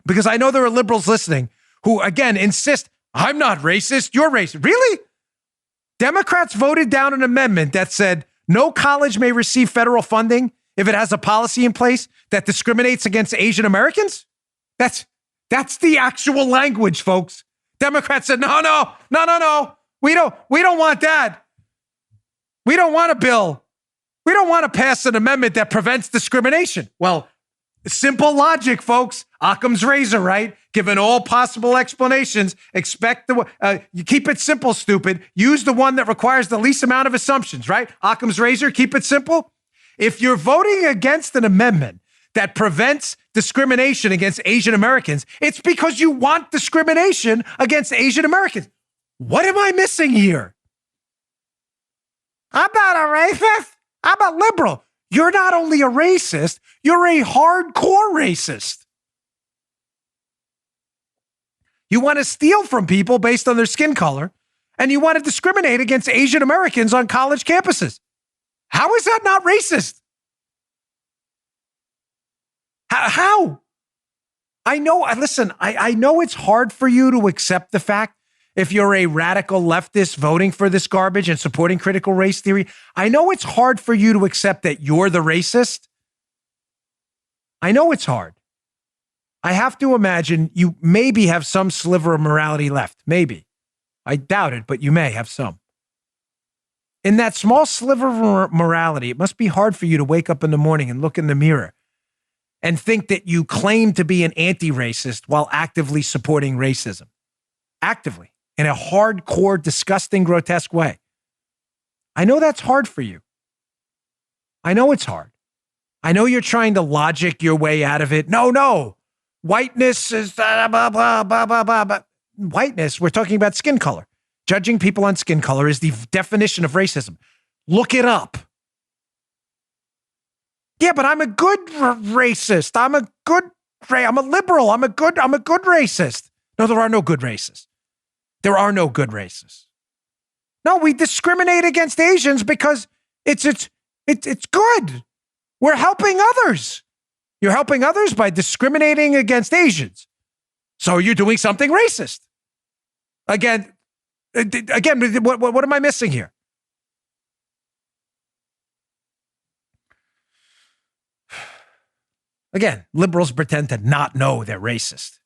because I know there are liberals listening who, again, insist, I'm not racist, you're racist. Really? Democrats voted down an amendment that said no college may receive federal funding if it has a policy in place that discriminates against Asian Americans? That's the actual language, folks. Democrats said, no. We don't want that. We don't want a bill. We don't want to pass an amendment that prevents discrimination. Well, simple logic, folks. Occam's razor, right? Given all possible explanations, you keep it simple, stupid. Use the one that requires the least amount of assumptions, right? Occam's razor, keep it simple. If you're voting against an amendment that prevents discrimination against Asian Americans, it's because you want discrimination against Asian Americans. What am I missing here? I'm not a racist. I'm a liberal. You're not only a racist, you're a hardcore racist. You want to steal from people based on their skin color, and you want to discriminate against Asian Americans on college campuses. How is that not racist? How? I know it's hard for you to accept the fact, if you're a radical leftist voting for this garbage and supporting critical race theory, I know it's hard for you to accept that you're the racist. I know it's hard. I have to imagine you maybe have some sliver of morality left. Maybe. I doubt it, but you may have some. In that small sliver of morality, it must be hard for you to wake up in the morning and look in the mirror and think that you claim to be an anti-racist while actively supporting racism. Actively. In a hardcore, disgusting, grotesque way. I know that's hard for you. I know it's hard. I know you're trying to logic your way out of it. No. Whiteness is blah, blah, blah, blah, blah. Whiteness, we're talking about skin color. Judging people on skin color is the definition of racism. Look it up. Yeah, but I'm a good racist. I'm a liberal. I'm a good racist. No, there are no good racists. There are no good racists. No, we discriminate against Asians because it's good. We're helping others. You're helping others by discriminating against Asians. So you're doing something racist. Again, what am I missing here? Again, liberals pretend to not know they're racist.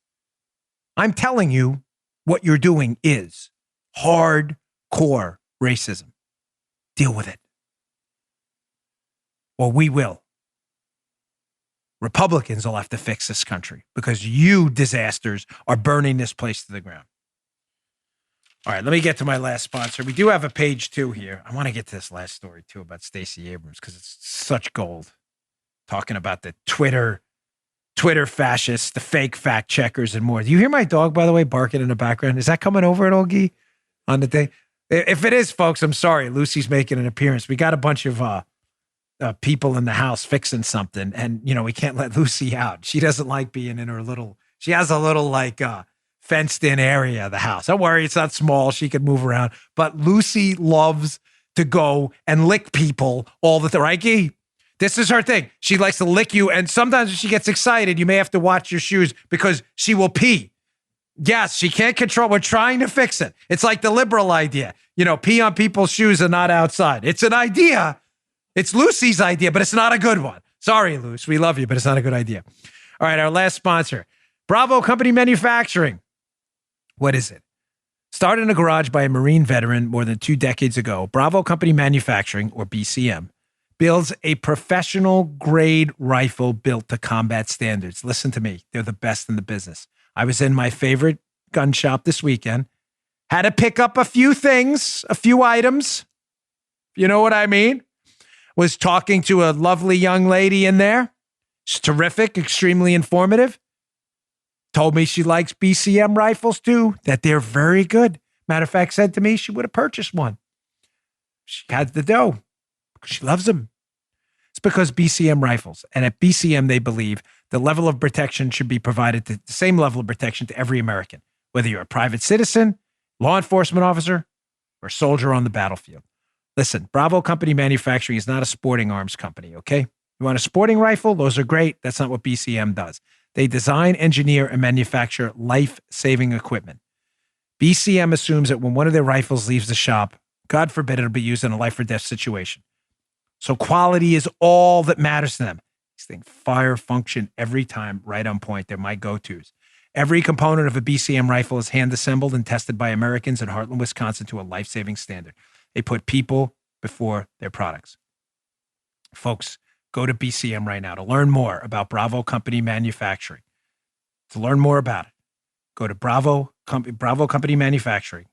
I'm telling you, what you're doing is hardcore racism. Deal with it. Or we will. Republicans will have to fix this country because you disasters are burning this place to the ground. All right, let me get to my last sponsor. We do have a page 2 here. I want to get to this last story too about Stacey Abrams because it's such gold. Talking about the Twitter fascists, the fake fact checkers, and more. Do you hear my dog, by the way, barking in the background? Is that coming over at all, Guy, on the thing? If it is, folks, I'm sorry. Lucy's making an appearance. We got a bunch of people in the house fixing something, and, we can't let Lucy out. She doesn't like being in her she has a little, fenced-in area of the house. Don't worry, it's not small. She can move around. But Lucy loves to go and lick people all the time. Right, Guy? This is her thing. She likes to lick you, and sometimes when she gets excited, you may have to watch your shoes because she will pee. Yes, she can't control. We're trying to fix it. It's like the liberal idea. Pee on people's shoes and not outside. It's an idea. It's Lucy's idea, but it's not a good one. Sorry, Luce. We love you, but it's not a good idea. All right, our last sponsor, Bravo Company Manufacturing. What is it? Started in a garage by a Marine veteran more than 2 decades ago, Bravo Company Manufacturing, or BCM, builds a professional-grade rifle built to combat standards. Listen to me. They're the best in the business. I was in my favorite gun shop this weekend. Had to pick up a few things, a few items. You know what I mean? Was talking to a lovely young lady in there. She's terrific, extremely informative. Told me she likes BCM rifles too, that they're very good. Matter of fact, said to me she would have purchased one. She had the dough because she loves them. It's because BCM rifles. And at BCM, they believe the level of protection should be provided to the same level of protection to every American, whether you're a private citizen, law enforcement officer, or soldier on the battlefield. Listen, Bravo Company Manufacturing is not a sporting arms company, okay? You want a sporting rifle? Those are great. That's not what BCM does. They design, engineer, and manufacture life-saving equipment. BCM assumes that when one of their rifles leaves the shop, God forbid it'll be used in a life or death situation. So quality is all that matters to them. These things fire, function every time, right on point. They're my go-tos. Every component of a BCM rifle is hand-assembled and tested by Americans in Heartland, Wisconsin to a life-saving standard. They put people before their products. Folks, go to BCM right now to learn more about Bravo Company Manufacturing. To learn more about it, go to Bravo Company Manufacturing.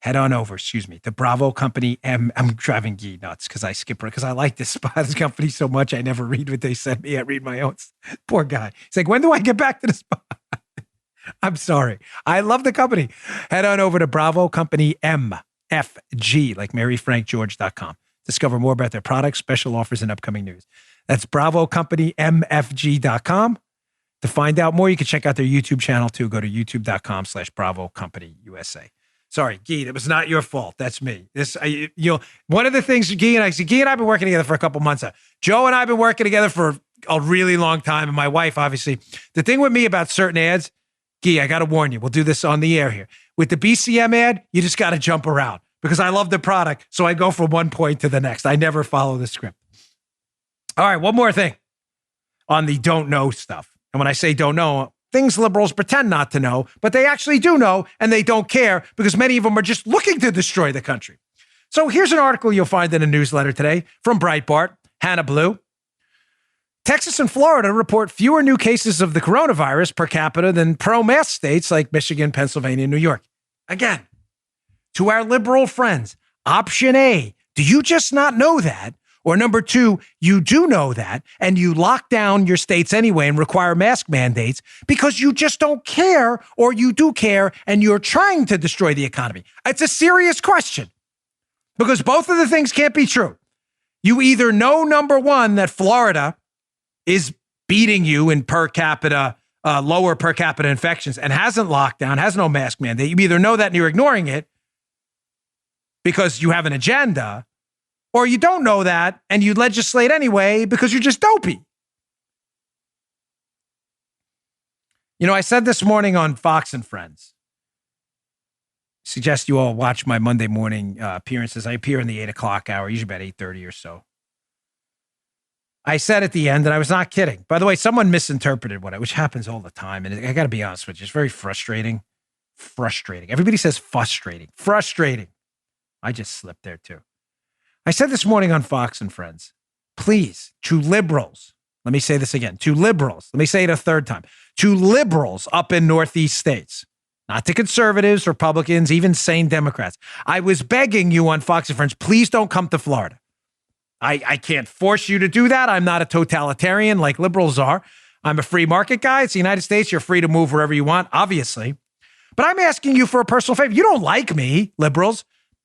Head on over, to Bravo Company I'm driving Guy nuts because I skip it because I like this company so much. I never read what they send me. I read my own. Poor guy. He's like, when do I get back to the spot? I'm sorry. I love the company. Head on over to Bravo Company MFG, like MaryFrankGeorge.com. Discover more about their products, special offers, and upcoming news. That's BravoCompanyMFG.com. To find out more, you can check out their YouTube channel too. Go to youtube.com/Bravo Company USA. Sorry, Guy, it was not your fault. That's me. One of the things Guy and I've been working together for a couple months. Joe and I have been working together for a really long time, and my wife, obviously. The thing with me about certain ads, Guy, I got to warn you, we'll do this on the air here. With the BCM ad, you just got to jump around because I love the product, so I go from one point to the next. I never follow the script. All right, one more thing on the don't know stuff. And when I say don't know, things liberals pretend not to know, but they actually do know, and they don't care because many of them are just looking to destroy the country. So here's an article you'll find in a newsletter today from Breitbart, Hannah Blue. Texas and Florida report fewer new cases of the coronavirus per capita than pro-mask states like Michigan, Pennsylvania, and New York. Again, to our liberal friends, option A, do you just not know that? Or number two, you do know that, and you lock down your states anyway and require mask mandates because you just don't care, or you do care, and you're trying to destroy the economy. It's a serious question because both of the things can't be true. You either know, number one, that Florida is beating you in per capita, lower per capita infections and hasn't locked down, has no mask mandate. You either know that and you're ignoring it because you have an agenda, or you don't know that and you legislate anyway because you're just dopey. I said this morning on Fox and Friends, suggest you all watch my Monday morning appearances. I appear in the 8 o'clock hour, usually about 8:30 or so. I said at the end, and I was not kidding. By the way, someone misinterpreted which happens all the time. And I got to be honest with you, it's very frustrating. Frustrating. Everybody says frustrating. Frustrating. I just slipped there too. I said this morning on Fox and Friends, please, to liberals, let me say this again, to liberals, let me say it a third time, to liberals up in Northeast states, not to conservatives, Republicans, even sane Democrats. I was begging you on Fox and Friends, please don't come to Florida. I can't force you to do that. I'm not a totalitarian like liberals are. I'm a free market guy. It's the United States. You're free to move wherever you want, obviously. But I'm asking you for a personal favor. You don't like me, liberals.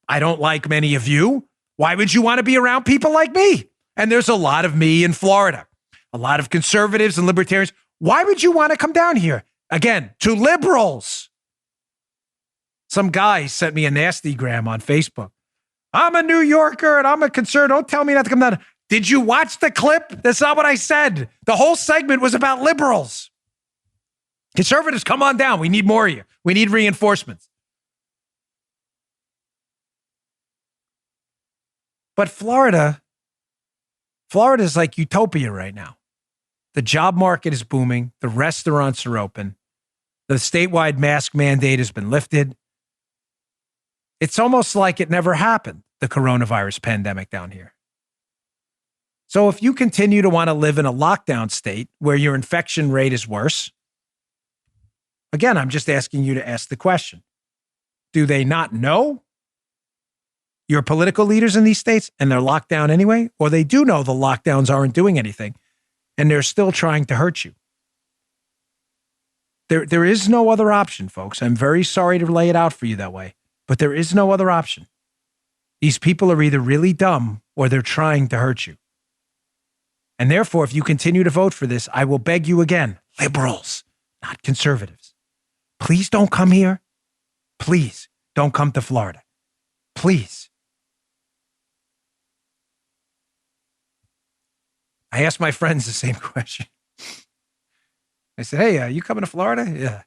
I don't like many of you. Why would you want to be around people like me? And there's a lot of me in Florida, a lot of conservatives and libertarians. Why would you want to come down here? Again, to liberals. Some guy sent me a nasty gram on Facebook. I'm a New Yorker and I'm a conservative. Don't tell me not to come down. Did you watch the clip? That's not what I said. The whole segment was about liberals. Conservatives, come on down. We need more of you. We need reinforcements. But Florida is like utopia right now. The job market is booming. The restaurants are open. The statewide mask mandate has been lifted. It's almost like it never happened, the coronavirus pandemic down here. So if you continue to want to live in a lockdown state where your infection rate is worse, again, I'm just asking you to ask the question. Do they not know your political leaders in these states and they're locked down anyway? Or they do know the lockdowns aren't doing anything and they're still trying to hurt you? There is no other option, folks. I'm very sorry to lay it out for you that way, but there is no other option. These people are either really dumb or they're trying to hurt you. And therefore, if you continue to vote for this, I will beg you again, liberals, not conservatives. Please don't come here. Please don't come to Florida. Please. I asked my friends the same question. I said, hey, you coming to Florida? Yeah.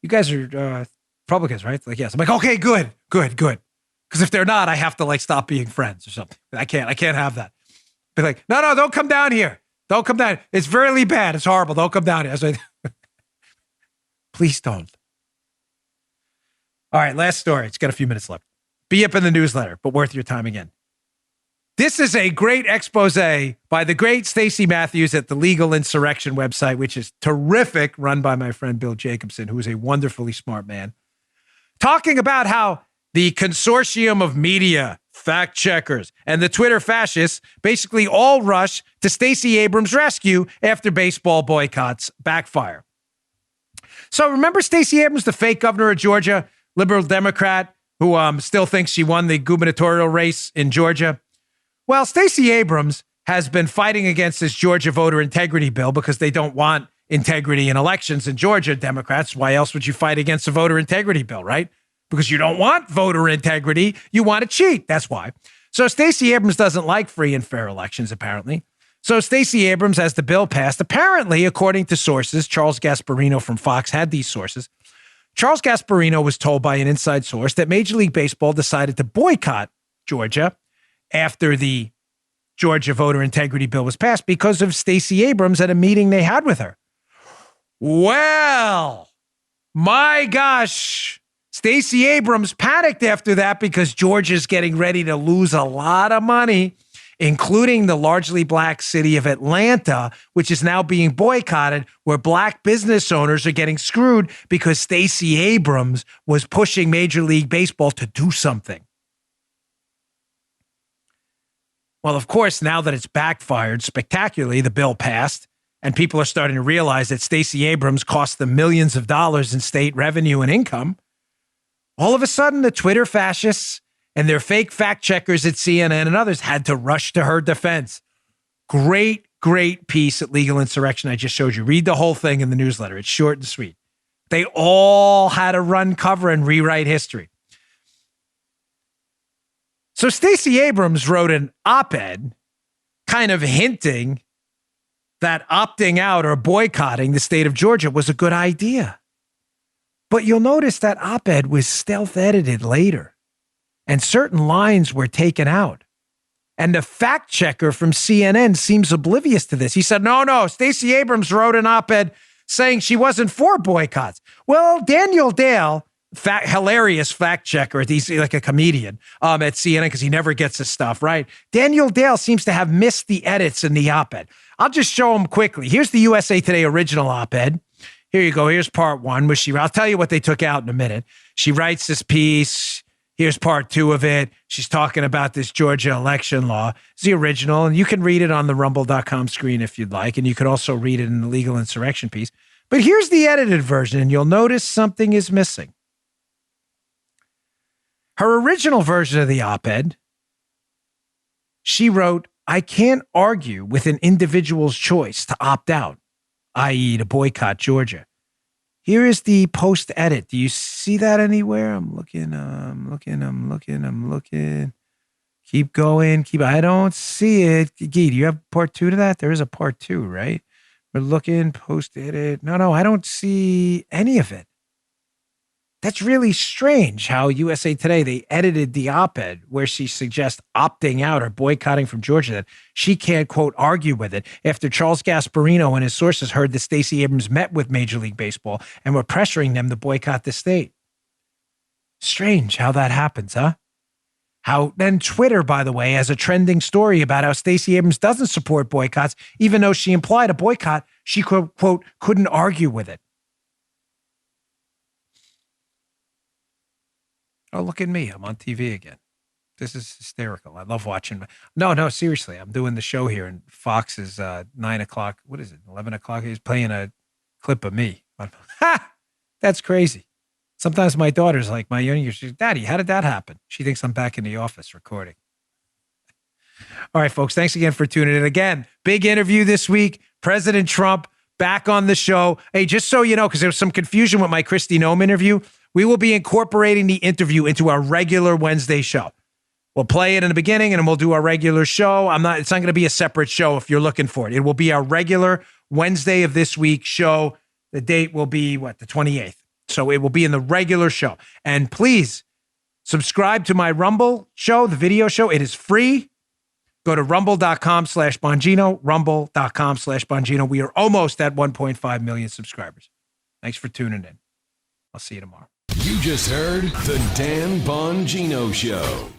You guys are Republicans, right? Like, yes. I'm like, okay, good. Because if they're not, I have to like stop being friends or something. I can't have that. Be like, no, don't come down here. Don't come down. It's really bad. It's horrible. Don't come down here. I was like, please don't. All right, last story. It's got a few minutes left. Be up in the newsletter, but worth your time again. This is a great expose by the great Stacey Matthews at the Legal Insurrection website, which is terrific, run by my friend Bill Jacobson, who is a wonderfully smart man, talking about how the consortium of media, fact checkers, and the Twitter fascists basically all rush to Stacey Abrams' rescue after baseball boycotts backfire. So remember Stacey Abrams, the fake governor of Georgia, liberal Democrat, who still thinks she won the gubernatorial race in Georgia? Well, Stacey Abrams has been fighting against this Georgia voter integrity bill because they don't want integrity in elections in Georgia, Democrats. Why else would you fight against a voter integrity bill, right? Because you don't want voter integrity. You want to cheat. That's why. So Stacey Abrams doesn't like free and fair elections, apparently. So Stacey Abrams, as the bill passed, apparently, according to sources, Charles Gasparino from Fox had these sources. Charles Gasparino was told by an inside source that Major League Baseball decided to boycott Georgia after the Georgia voter integrity bill was passed because of Stacey Abrams at a meeting they had with her. Well, my gosh, Stacey Abrams panicked after that because Georgia's getting ready to lose a lot of money, including the largely black city of Atlanta, which is now being boycotted, where black business owners are getting screwed because Stacey Abrams was pushing Major League Baseball to do something. Well, of course, now that it's backfired spectacularly, the bill passed, and people are starting to realize that Stacey Abrams cost them millions of dollars in state revenue and income. All of a sudden, the Twitter fascists and their fake fact checkers at CNN and others had to rush to her defense. Great piece at Legal Insurrection I just showed you. Read the whole thing in the newsletter. It's short and sweet. They all had to run cover and rewrite history. So Stacey Abrams wrote an op-ed kind of hinting that opting out or boycotting the state of Georgia was a good idea. But you'll notice that op-ed was stealth edited later, and certain lines were taken out. And the fact checker from CNN seems oblivious to this. He said, no, Stacey Abrams wrote an op-ed saying she wasn't for boycotts. Well, Daniel Dale, hilarious fact checker, he's like a comedian at CNN because he never gets his stuff right. Daniel Dale seems to have missed the edits in the op-ed. I'll just show him quickly. Here's the USA Today original op-ed. Here you go. Here's part one, where I'll tell you what they took out in a minute. She writes this piece. Here's part two of it. She's talking about this Georgia election law. It's the original, and you can read it on the rumble.com screen if you'd like, and you could also read it in the Legal Insurrection piece. But here's the edited version, and you'll notice something is missing. Her original version of the op-ed, she wrote, I can't argue with an individual's choice to opt out, i.e. to boycott Georgia. Here is the post-edit. Do you see that anywhere? I'm looking. Keep going. I don't see it. Gee, do you have part two to that? There is a part two, right? We're looking, posted it. No, I don't see any of it. That's really strange how USA Today, they edited the op-ed where she suggests opting out or boycotting from Georgia, that she can't, quote, argue with it after Charles Gasparino and his sources heard that Stacey Abrams met with Major League Baseball and were pressuring them to boycott the state. Strange how that happens, huh? How then Twitter, by the way, has a trending story about how Stacey Abrams doesn't support boycotts, even though she implied a boycott, she, quote, couldn't argue with it. Oh, look at me. I'm on TV again. This is hysterical. I love watching. No, seriously. I'm doing the show here, and Fox is 9 o'clock. What is it? 11 o'clock. He's playing a clip of me. Ha! That's crazy. Sometimes my daughter's like, my younger, she's, Daddy, how did that happen? She thinks I'm back in the office recording. All right, folks. Thanks again for tuning in. Again, big interview this week. President Trump back on the show. Hey, just so you know, because there was some confusion with my Kristi Noem interview, we will be incorporating the interview into our regular Wednesday show. We'll play it in the beginning and then we'll do our regular show. It's not going to be a separate show if you're looking for it. It will be our regular Wednesday of this week show. The date will be the 28th. So it will be in the regular show. And please subscribe to my Rumble show, the video show. It is free. Go to rumble.com/Bongino, rumble.com/Bongino. We are almost at 1.5 million subscribers. Thanks for tuning in. I'll see you tomorrow. You just heard The Dan Bongino Show.